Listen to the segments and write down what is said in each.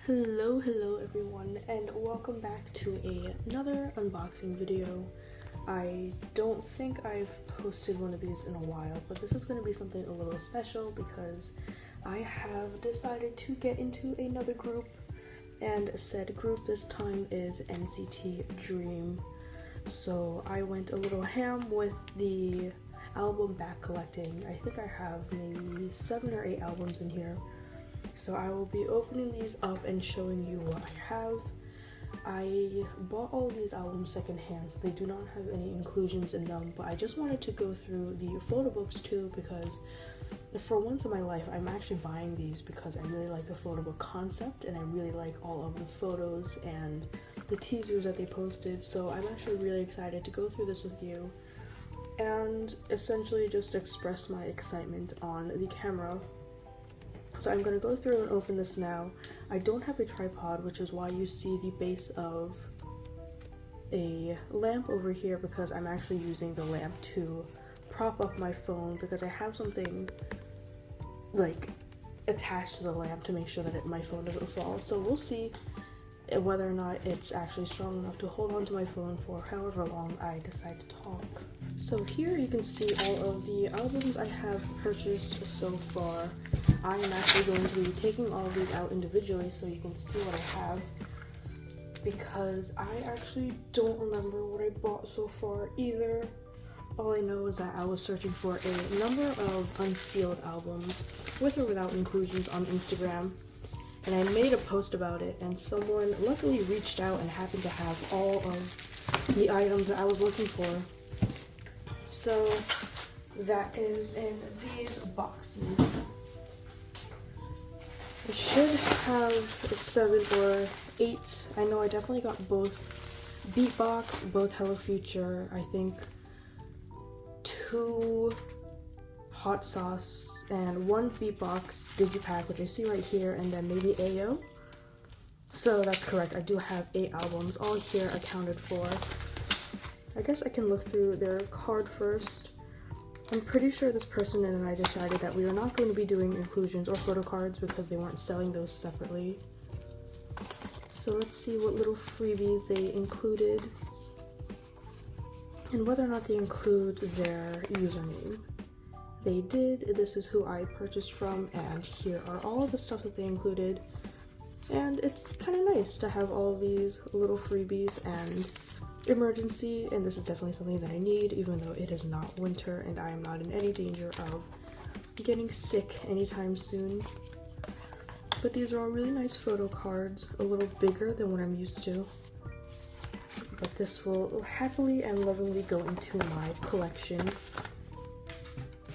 Hello everyone, and welcome back to another unboxing video. I don't think I've posted one of these in a while, but this is going to be something a little special because I have decided to get into another group, and said group this time is NCT Dream. So I went a little ham with the album back collecting. I think I have maybe 7 or 8 albums in here. So I will be opening these up and showing you what I have. I bought all of these albums secondhand, so they do not have any inclusions in them, but I just wanted to go through the photo books too, because for once in my life I'm actually buying these because I really like the photo book concept and I really like all of the photos and the teasers that they posted. So I'm actually really excited to go through this with you and essentially just express my excitement on the camera. So I'm going to go through and open this now. I don't have a tripod, which is why you see the base of a lamp over here, because I'm actually using the lamp to prop up my phone because I have something like attached to the lamp to make sure that my phone doesn't fall. So we'll see whether or not it's actually strong enough to hold on to my phone for however long I decide to talk. So here you can see all of the albums I have purchased so far. I am actually going to be taking all of these out individually so you can see what I have, because I actually don't remember what I bought so far either. All I know is that I was searching for a number of unsealed albums, with or without inclusions, on Instagram, and I made a post about it, and someone luckily reached out and happened to have all of the items that I was looking for. So that is in these boxes. I should have 7 or 8. I know I definitely got both Beatbox, both Hello Future, I think 2 Hot Sauce, and 1 Beatbox Digipack, which I see right here, and then maybe AO. So that's correct, I do have 8 albums, all here accounted for. I guess I can look through their card first. I'm pretty sure this person and I decided that we were not going to be doing inclusions or photo cards because they weren't selling those separately. So let's see what little freebies they included and whether or not they include their username. They did. This is who I purchased from, and here are all of the stuff that they included. And it's kind of nice to have all of these little freebies and emergency, and this is definitely something that I need, even though it is not winter and I am not in any danger of getting sick anytime soon. But these are all really nice photo cards, a little bigger than what I'm used to. But this will happily and lovingly go into my collection.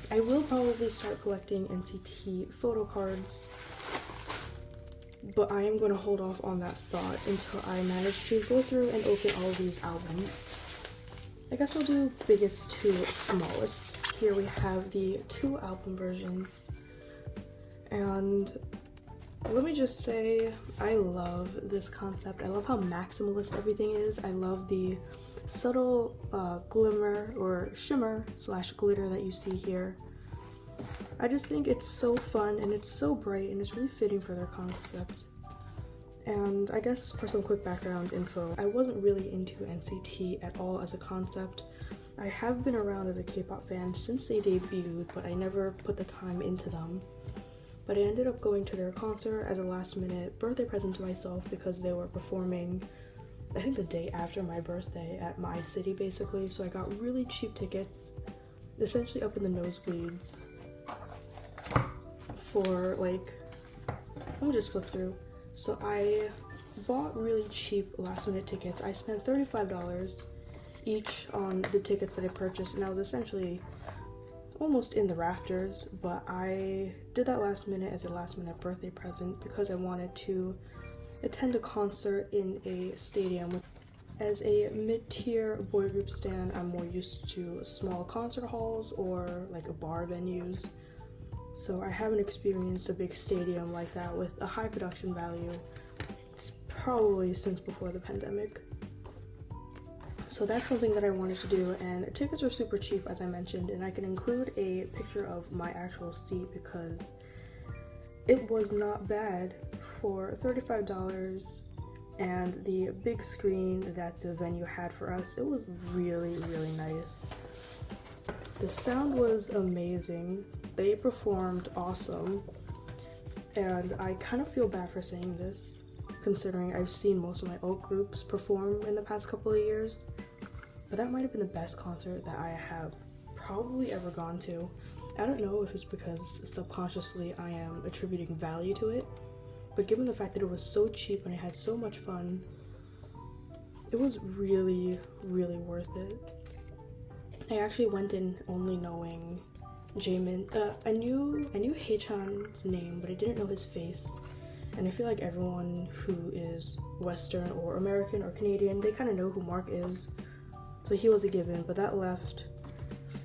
I will probably start collecting NCT photo cards, but I am going to hold off on that thought until I manage to go through and open all of these albums. I guess I'll do biggest to smallest. Here we have the 2 album versions, and let me just say, I love this concept. I love how maximalist everything is. I love the subtle glimmer or shimmer / glitter that you see here. I just think it's so fun and it's so bright and it's really fitting for their concept. And I guess for some quick background info, I wasn't really into NCT at all as a concept. I have been around as a K-pop fan since they debuted, but I never put the time into them. But I ended up going to their concert as a last-minute birthday present to myself because they were performing, I think the day after my birthday at my city basically, so I got really cheap tickets, essentially up in the nosebleeds, for like, let me just flip through. So I bought really cheap last-minute tickets. I spent $35 each on the tickets that I purchased, and I was essentially almost in the rafters, but I did that last minute as a last-minute birthday present because I wanted to attend a concert in a stadium. As a mid-tier boy group stan, I'm more used to small concert halls or like a bar venues. So I haven't experienced a big stadium like that with a high production value. It's probably since before the pandemic. So that's something that I wanted to do, and tickets are super cheap, as I mentioned, and I can include a picture of my actual seat because it was not bad for $35, and the big screen that the venue had for us, it was really, really nice. The sound was amazing. They performed awesome, and I kind of feel bad for saying this, considering I've seen most of my old groups perform in the past couple of years, but that might have been the best concert that I have probably ever gone to. I don't know if it's because subconsciously I am attributing value to it, but given the fact that it was so cheap and I had so much fun, it was really, really worth it. I actually went in only knowing Jaemin. I knew Haechan's name, but I didn't know his face. And I feel like everyone who is Western or American or Canadian, they kind of know who Mark is. So he was a given, but that left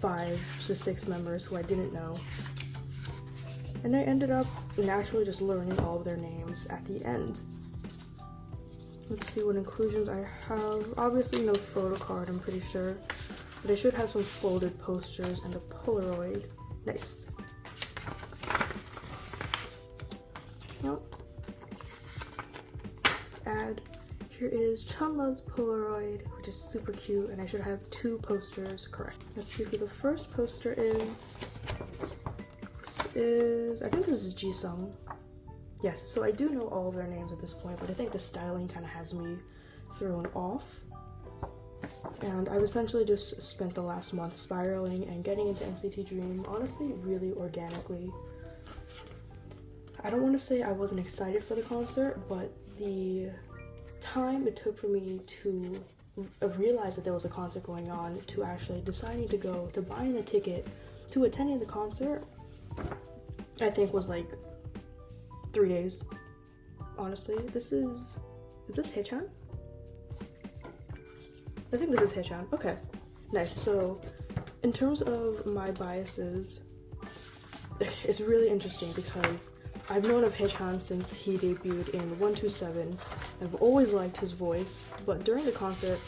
5 to 6 members who I didn't know. And I ended up naturally just learning all of their names at the end. Let's see what inclusions I have. Obviously no photo card, I'm pretty sure. But I should have some folded posters and a Polaroid. Nice. Nope. Add. Here is Chunla's Polaroid, which is super cute, and I should have 2 posters, correct. Let's see who the first poster is. I think this is Jisung. Yes, so I do know all of their names at this point, but I think the styling kind of has me thrown off. And I've essentially just spent the last month spiraling and getting into NCT Dream, honestly, really organically. I don't want to say I wasn't excited for the concert, but the time it took for me to realize that there was a concert going on, to actually deciding to go, to buying the ticket, to attending the concert, I think was like 3 days. Honestly, is this Haechan? I think this is Haechan. Okay, nice. So in terms of my biases, it's really interesting because I've known of Haechan since he debuted in 127. I've always liked his voice, but during the concert,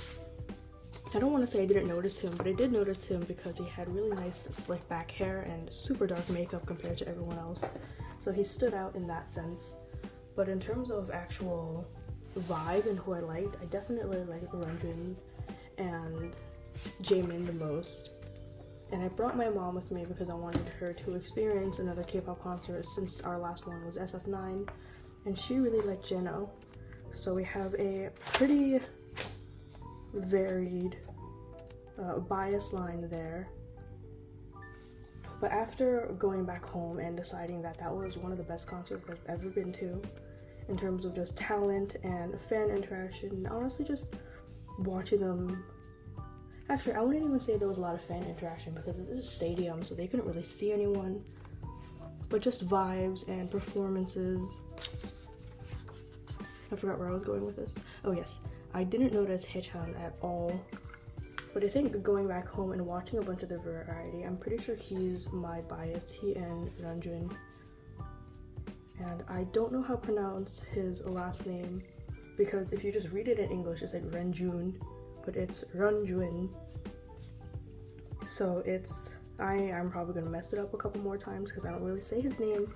I don't want to say I didn't notice him, but I did notice him because he had really nice slick back hair and super dark makeup compared to everyone else. So he stood out in that sense. But in terms of actual vibe and who I liked, I definitely liked Renjun and Jaemin the most. And I brought my mom with me because I wanted her to experience another K-pop concert since our last one was SF9, and she really liked Jeno. So we have a pretty varied bias line there. But after going back home and deciding that that was one of the best concerts I've ever been to, in terms of just talent and fan interaction, and honestly just watching them. Actually, I wouldn't even say there was a lot of fan interaction because it is a stadium, so they couldn't really see anyone. But just vibes and performances. I forgot where I was going with this. Oh yes, I didn't notice Haechan at all. But I think going back home and watching a bunch of the variety, I'm pretty sure he's my bias, he and Renjun. And I don't know how to pronounce his last name, because if you just read it in English, it's like Renjun, but it's Renjun. So I'm probably gonna mess it up a couple more times because I don't really say his name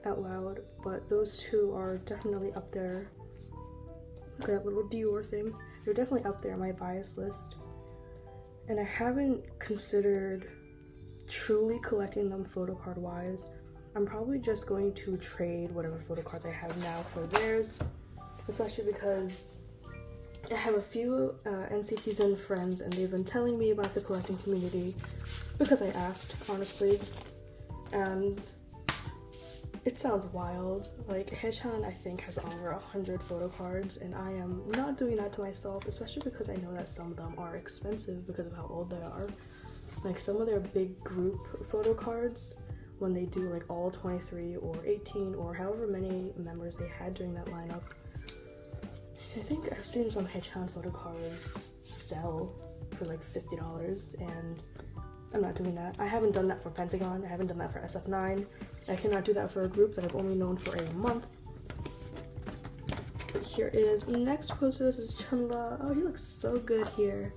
out loud, but those two are definitely up there. Look at that little Dior thing. They're definitely up there on my bias list. And I haven't considered truly collecting them photo card wise. I'm probably just going to trade whatever photo cards I have now for theirs, especially because I have a few NCT Zen friends and they've been telling me about the collecting community because I asked, honestly, and it sounds wild. Like, Haechan, I think, has over 100 photo cards, and I am not doing that to myself, especially because I know that some of them are expensive because of how old they are. Like, some of their big group photo cards, when they do like all 23 or 18 or however many members they had during that lineup, I think I've seen some Haechan photo cards sell for like $50, and I'm not doing that. I haven't done that for Pentagon, I haven't done that for SF9, I cannot do that for a group that I've only known for a month. But here is the next poster. This is Chunla. Oh, he looks so good here.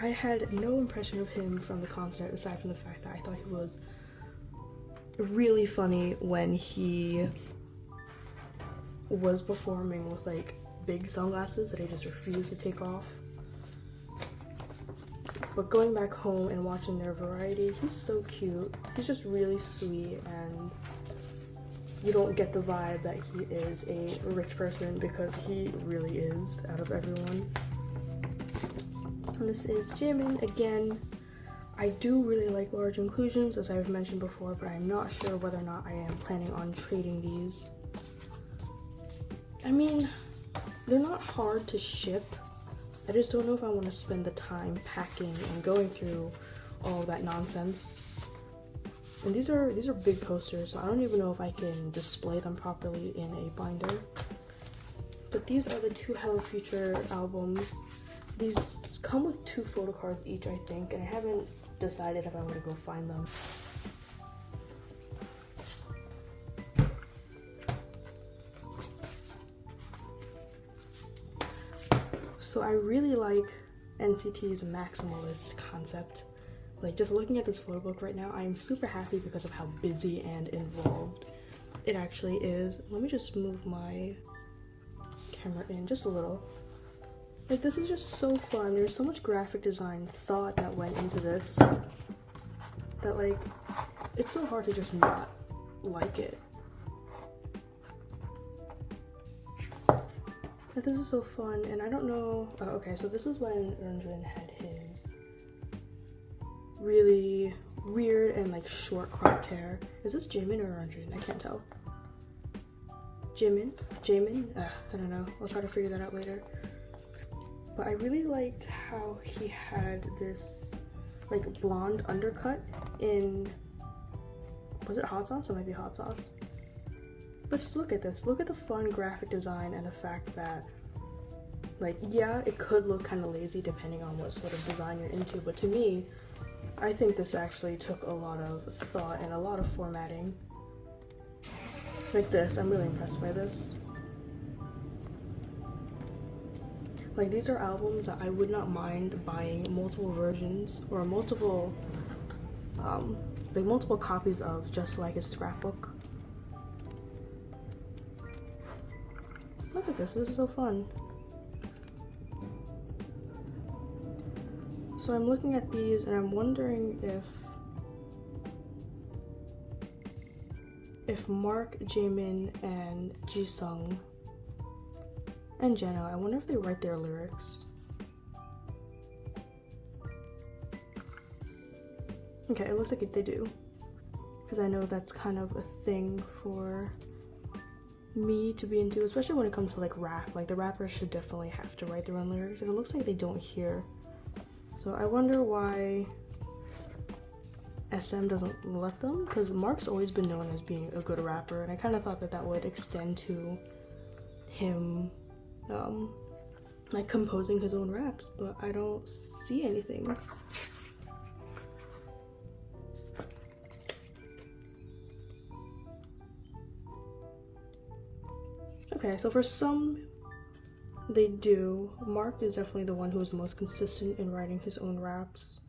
I had no impression of him from the concert aside from the fact that I thought he was really funny when he was performing with like big sunglasses that he just refused to take off. But going back home and watching their variety, he's so cute. He's just really sweet, and you don't get the vibe that he is a rich person, because he really is out of everyone. And this is Jimin again. I do really like large inclusions, as I've mentioned before, but I'm not sure whether or not I am planning on trading these. I mean, they're not hard to ship. I just don't know if I want to spend the time packing and going through all that nonsense. And these are big posters, so I don't even know if I can display them properly in a binder. But these are the 2 Hello Future albums. These come with 2 photo cards each, I think, and I haven't decided if I want to go find them. So I really like NCT's maximalist concept. Like, just looking at this photo book right now, I am super happy because of how busy and involved it actually is. Let me just move my camera in just a little. Like, this is just so fun. There's so much graphic design thought that went into this that, like, it's so hard to just not like it. But this is so fun, and I don't know. Oh, okay, so this is when Eunjun had his really weird and like short cropped hair. Is this Jamin or Eunjun? I can't tell. Jamin? I don't know. I'll try to figure that out later. But I really liked how he had this like blonde undercut in, was it hot sauce? It might be hot sauce. But just look at this. Look at the fun graphic design and the fact that, like, yeah, it could look kind of lazy depending on what sort of design you're into, but to me, I think this actually took a lot of thought and a lot of formatting. Like this, I'm really impressed by this. Like, these are albums that I would not mind buying multiple versions or multiple copies of, just like a scrapbook. Look at this is so fun. So I'm looking at these and I'm wondering if Mark, Jamin, and Jisung and Jenna, I wonder if they write their lyrics. Okay, it looks like they do, because I know that's kind of a thing for me to be into, especially when it comes to like rap. Like, the rappers should definitely have to write their own lyrics, and it looks like they don't here. So I wonder why SM doesn't let them, because Mark's always been known as being a good rapper, and I kind of thought that that would extend to him like composing his own raps, but I don't see anything. Okay, so for some, they do. Mark is definitely the one who is the most consistent in writing his own raps.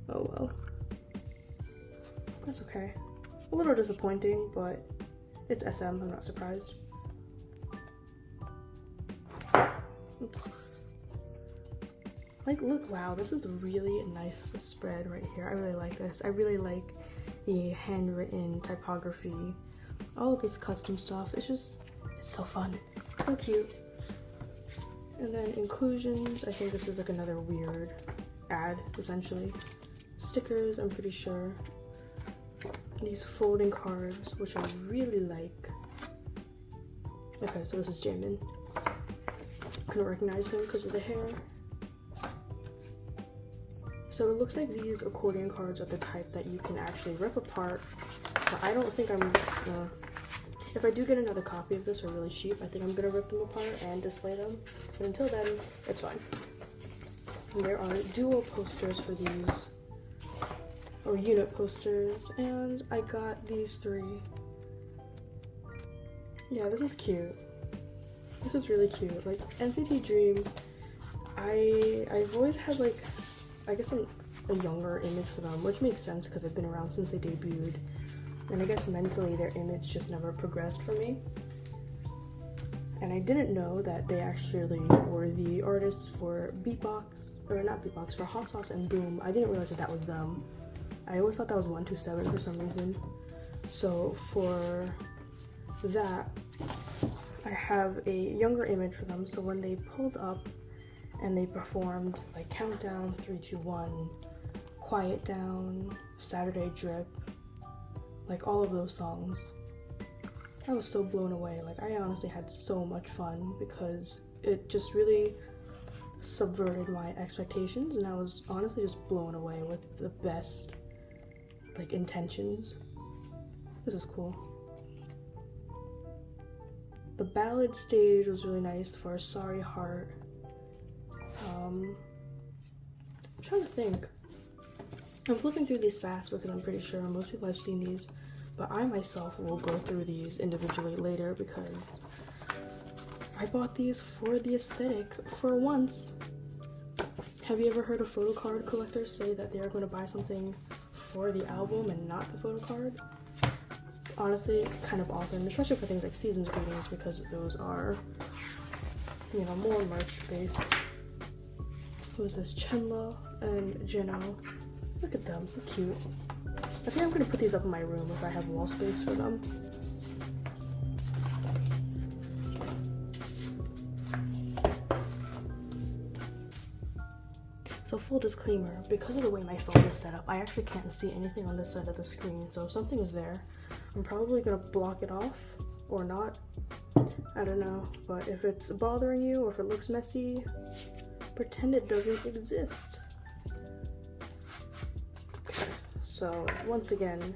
Oh well. That's okay. A little disappointing, but it's SM, I'm not surprised. Oops. Like, look, wow, this is a really nice spread right here. I really like this. I really like the handwritten typography. All of this custom stuff, it's so fun, so cute. And then inclusions, I think this is like another weird ad, essentially. Stickers, I'm pretty sure. These folding cards, which I really like. Okay, so this is Jamin. Couldn't recognize him because of the hair. So it looks like these accordion cards are the type that you can actually rip apart, but I don't think I'm if I do get another copy of this for really cheap, I think I'm gonna rip them apart and display them. But until then, it's fine. And there are dual posters for these, or unit posters, and I got these 3. Yeah, this is cute. This is really cute. Like, NCT Dream, I've always had like, I guess a younger image for them, which makes sense because they've been around since they debuted. And I guess mentally their image just never progressed for me. And I didn't know that they actually were the artists for Beatbox, or not Beatbox, for Hot Sauce and Boom. I didn't realize that that was them. I always thought that was 127 for some reason. So for that, I have a younger image for them. So when they pulled up and they performed like Countdown, 3, 2, 1, Quiet Down, Saturday Drip, like all of those songs, I was so blown away. Like I honestly had so much fun because it just really subverted my expectations, and I was honestly just blown away with the best like intentions. This is cool. The ballad stage was really nice for Sorry Heart. I'm trying to think. I'm flipping through these fast because I'm pretty sure most people have seen these, but I myself will go through these individually later because I bought these for the aesthetic for once. Have you ever heard of photo card collectors say that they're going to buy something for the album and not the photo card? Honestly, kind of often, especially for things like season's greetings, because those are, you know, more merch based. Who is this? Chenla and Jeno. Look at them, so cute. I think I'm gonna put these up in my room if I have wall space for them. So full disclaimer, because of the way my phone is set up, I actually can't see anything on this side of the screen, so if something is there, I'm probably gonna block it off, or not. I don't know, but if it's bothering you, or if it looks messy, pretend it doesn't exist. So once again,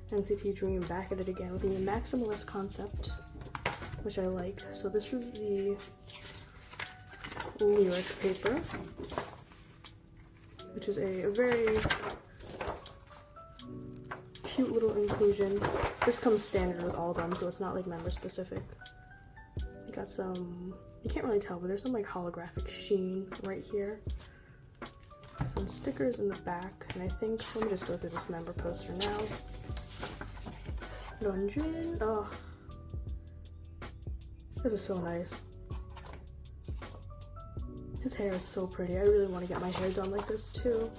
NCT Dream back at it again with the maximalist concept, which I like. So this is the lyric paper, which is a very cute little inclusion. This comes standard with all of them, so it's not like member specific. You got some, you can't really tell, but there's some like holographic sheen right here. Some stickers in the back, and I think, let me just go through this member poster now. Lundgren, oh, this is so nice. His hair is so pretty. I really want to get my hair done like this too.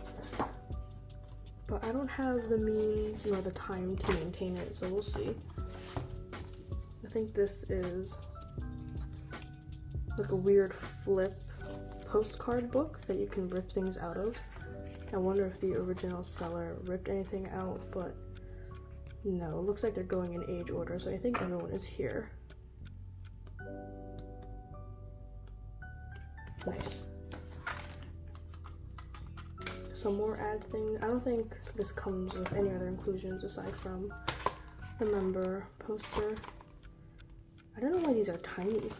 But I don't have the means nor the time to maintain it, so we'll see. I think this is like a weird flip postcard book that you can rip things out of. I wonder if the original seller ripped anything out, but no, it looks like they're going in age order, so I think everyone is here. Nice. Some more ad thing. I don't think this comes with any other inclusions aside from the member poster. I don't know why these are tiny,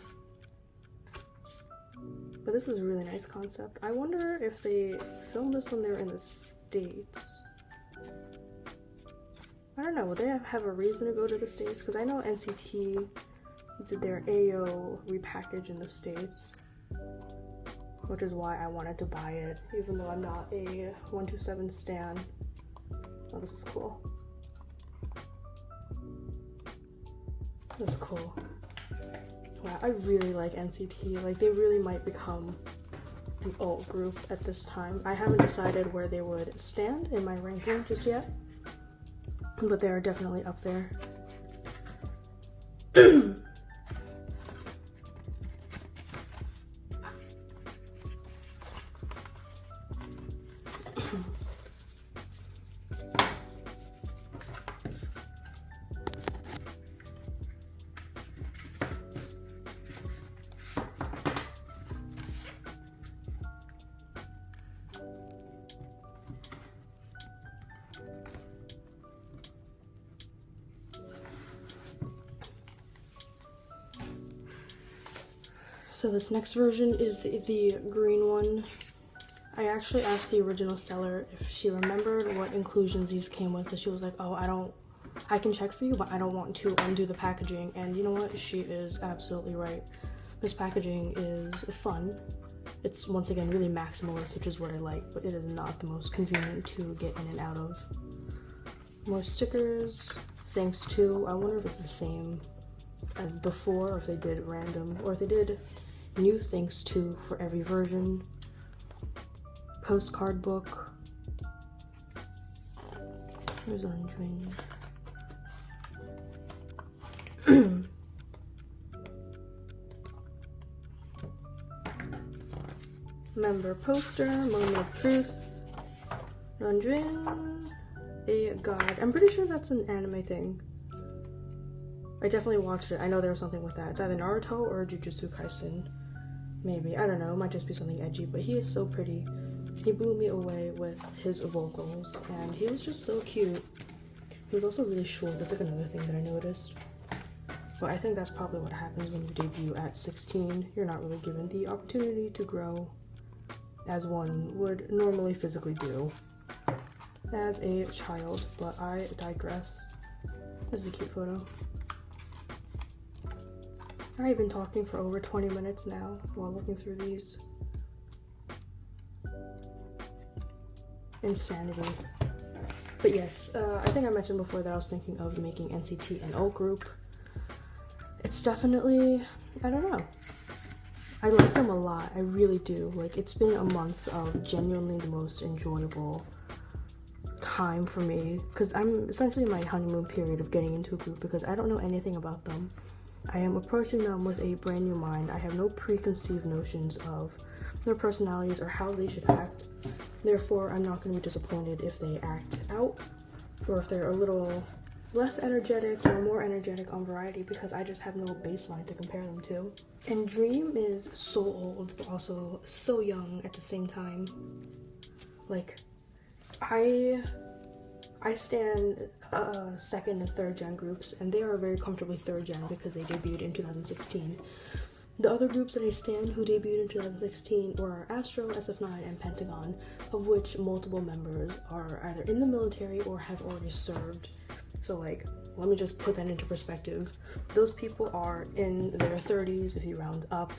but this is a really nice concept. I wonder if they filmed this when they were in the States. I don't know, would they have a reason to go to the States? Because I know NCT did their AO repackage in the States, which is why I wanted to buy it, even though I'm not a 127 stan. Oh, this is cool. This is cool. Wow, I really like NCT. Like, they really might become an alt group at this time. I haven't decided where they would stand in my ranking just yet, but they are definitely up there. So this next version is the green one. I actually asked the original seller if she remembered what inclusions these came with, and she was like, oh, I can check for you, but I don't want to undo the packaging. And you know what? She is absolutely right. This packaging is fun. It's, once again, really maximalist, which is what I like, but it is not the most convenient to get in and out of. More stickers. Thanks To. I wonder if it's the same as before, or if they did random, or if they did new Thanks To for every version. Postcard book. Here's Orange Ring. Member poster, Moment of Truth, Ranjin, a guide. I'm pretty sure that's an anime thing. I definitely watched it. I know there was something with that. It's either Naruto or Jujutsu Kaisen. Maybe. I don't know. It might just be something edgy, but he is so pretty. He blew me away with his vocals, and he was just so cute. He was also really short. That's like another thing that I noticed. But I think that's probably what happens when you debut at 16. You're not really given the opportunity to grow as one would normally physically do as a child, but I digress. This is a cute photo. I've been talking for over 20 minutes now while looking through these. Insanity. But yes, I think I mentioned before that I was thinking of making NCT an O group. It's definitely, I don't know. I like them a lot, I really do. Like, it's been a month of genuinely the most enjoyable time for me, because I'm essentially in my honeymoon period of getting into a group because I don't know anything about them. I am approaching them with a brand new mind. I have no preconceived notions of their personalities or how they should act. Therefore, I'm not going to be disappointed if they act out or if they're a little less energetic or more energetic on Variety, because I just have no baseline to compare them to. And Dream is so old but also so young at the same time. Like, I stand second and third gen groups, and they are very comfortably third gen because they debuted in 2016. The other groups that I stand who debuted in 2016 were Astro, SF9, and Pentagon, of which multiple members are either in the military or have already served. So, like, let me just put that into perspective. Those people are in their 30s if you round up.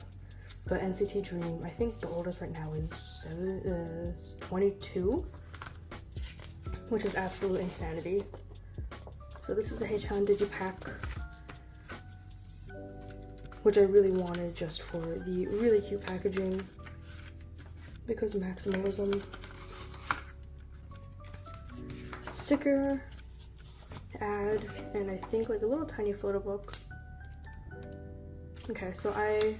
But NCT Dream, I think the oldest right now is 22, which is absolute insanity. So this is the Haechan Digipack, which I really wanted just for the really cute packaging, because maximalism. Sticker, ad, and I think like a little tiny photo book. Okay, so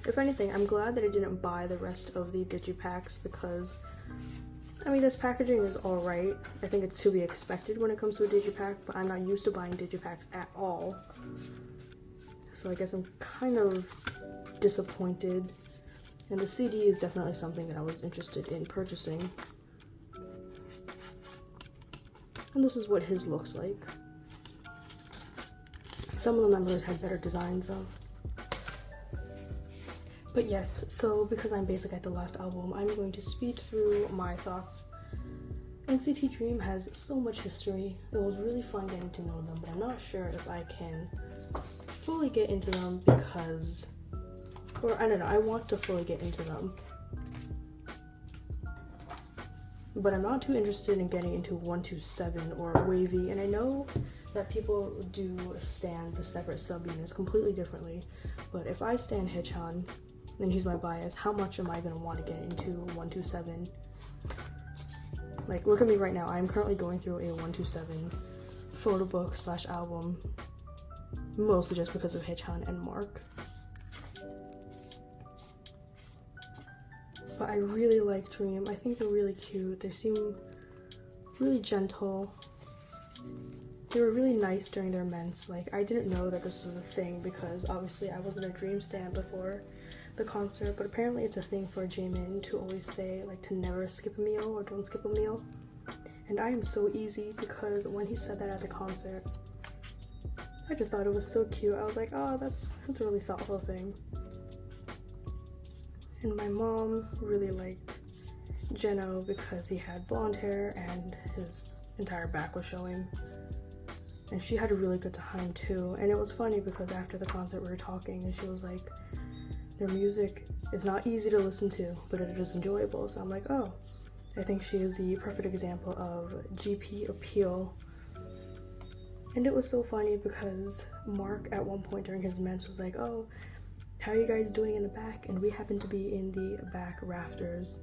if anything, I'm glad that I didn't buy the rest of the digipacks, because I mean, this packaging is alright. I think it's to be expected when it comes to a digipack, but I'm not used to buying digipacks at all. So I guess I'm kind of disappointed. And the CD is definitely something that I was interested in purchasing. And this is what his looks like. Some of the members had better designs though. But yes, so because I'm basically at the last album, I'm going to speed through my thoughts. NCT Dream has so much history. It was really fun getting to know them, but I'm not sure if I can fully get into them because, or I don't know, I want to fully get into them. But I'm not too interested in getting into 127 or Wavy, and I know that people do stand the separate sub-units completely differently, but if I stand Haechan, and he's my bias, how much am I going to want to get into 127? Like, look at me right now. I'm currently going through a 127 photo book / album, mostly just because of Haechan and Mark. But I really like Dream. I think they're really cute. They seem really gentle. They were really nice during their mens. Like, I didn't know that this was a thing because obviously I wasn't a Dream stan before the concert, but apparently it's a thing for Jaemin to always say, like, to never skip a meal or don't skip a meal. And I am so easy because when he said that at the concert, I just thought it was so cute. I was like, oh, that's a really thoughtful thing. And my mom really liked Jeno because he had blonde hair and his entire back was showing. And she had a really good time too. And it was funny because after the concert we were talking and she was like, their music is not easy to listen to, but it is enjoyable. So I'm like, oh, I think she is the perfect example of GP appeal. And it was so funny because Mark at one point during his mens was like, oh, how are you guys doing in the back? And we happened to be in the back rafters.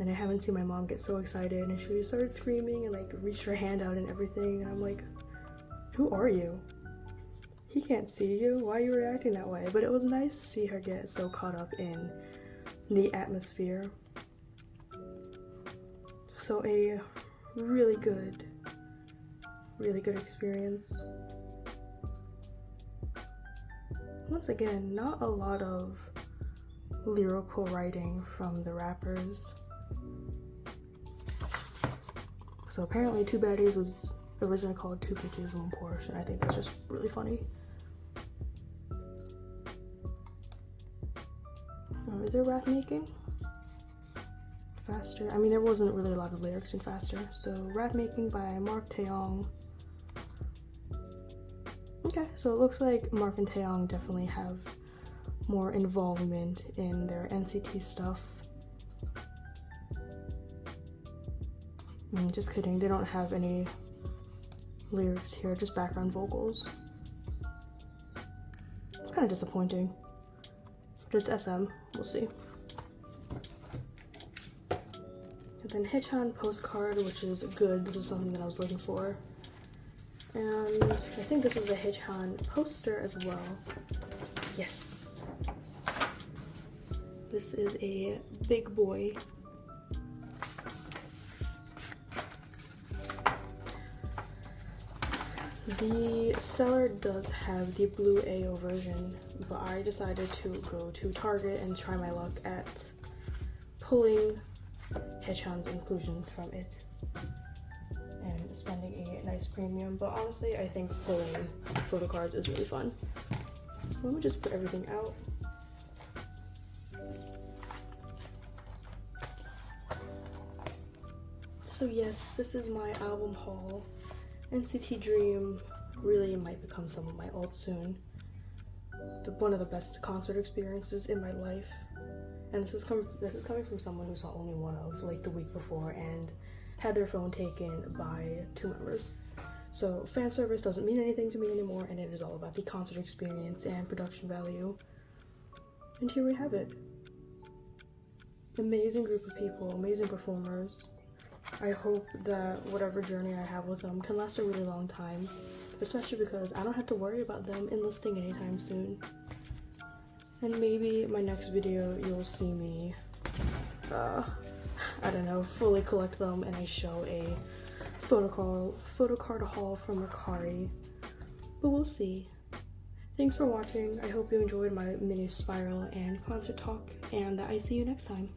And I haven't seen my mom get so excited, and she started screaming and like reached her hand out and everything. And I'm like, who are you? He can't see you. Why are you reacting that way? But it was nice to see her get so caught up in the atmosphere. So a really good experience. Once again, not a lot of lyrical writing from the rappers. So apparently Two Baddies was originally called Two Bitches, One Porsche, and I think that's just really funny. Is there rap making? Faster. I mean, there wasn't really a lot of lyrics in Faster. So rap making by Mark Taeyong. Okay, so it looks like Mark and Taeyong definitely have more involvement in their NCT stuff. Just kidding, they don't have any lyrics here, just background vocals. It's kind of disappointing. But it's SM, we'll see. And then Hitchan postcard, which is good. This is something that I was looking for. And I think this was a Hitchan poster as well. Yes! This is a big boy. The seller does have the blue AO version, but I decided to go to Target and try my luck at pulling Hitchan's inclusions from it and spending a nice premium. But honestly, I think pulling photo cards is really fun. So let me just put everything out. So yes, this is my album haul. NCT Dream really might become some of my alts soon. One of the best concert experiences in my life. And this is coming from someone who saw only one of, like, the week before and had their phone taken by 2 members. So fan service doesn't mean anything to me anymore, and it is all about the concert experience and production value. And here we have it. Amazing group of people, amazing performers. I hope that whatever journey I have with them can last a really long time, especially because I don't have to worry about them enlisting anytime soon. And maybe my next video you'll see me, I don't know, fully collect them and I show a photo card haul from Mercari, but we'll see. Thanks for watching. I hope you enjoyed my mini spiral and concert talk, and I see you next time.